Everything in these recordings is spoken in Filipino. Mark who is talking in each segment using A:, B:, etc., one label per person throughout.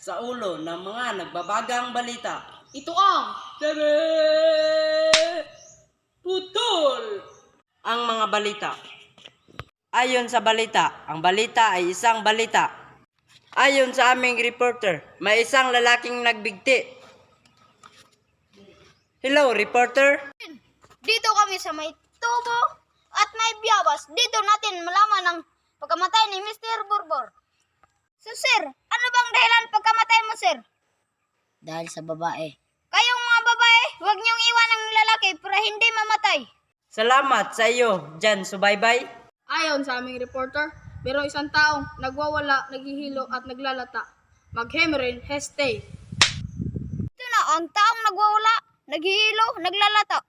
A: sa ulo ng mga nagbabagang balita.
B: Ito ang
A: Tebe! Putol! Ang mga balita. Ayon sa balita, ang balita ay isang balita. Ayon sa aming reporter, may isang lalaking nagbigti. Hello, reporter.
C: Dito kami sa may tubo at may biyabas. Dito natin malaman ang pagkamatay ni Mr. Borbor. So sir, ano bang dahilan pagkamatay mo sir?
D: Dahil sa babae.
C: Kayong mga babae, huwag niyong iwan ang lalaki para hindi mamatay.
A: Salamat sa iyo, Jan Subaybay.
B: ayon sa aming reporter, pero isang taong nagwawala, naghihilo at naglalata. Mag-hemerin, hestay.
C: Ito na ang taong nagwawala, naghihilo, naglalata.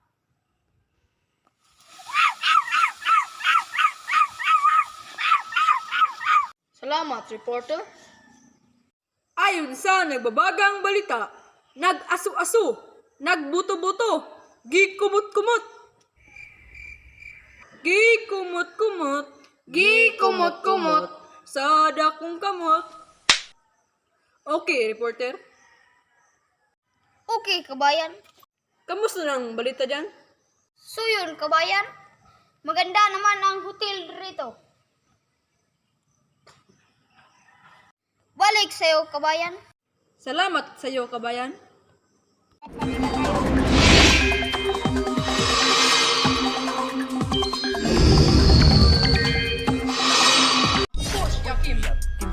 B: Salamat, reporter. Ayon sa nagbabagang balita, nag-asu-asu, nagbuto-buto, gikumot-kumot. Gikumot-kumot, gikumot-kumot, sa dakong kamot. Okay, reporter.
C: Okay, kabayan.
B: Kamusta ng balita dyan?
C: So yun, kabayan. Maganda naman ang hotel rito. Balik sa'yo, kabayan.
B: Salamat sa iyo, kabayan.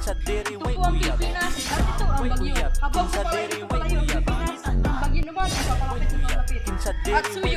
E: Sa diri way
B: Ito po ang
E: uyab.
B: Pilipinas at ito ang bagyo. Habang
E: Sa
B: palayo
E: diri
B: ng
E: way
B: palayo ang
E: uyab.
B: Pilipinas, ang bagyo naman ay papalapit na papalapit.
E: Sa
B: At
E: diri way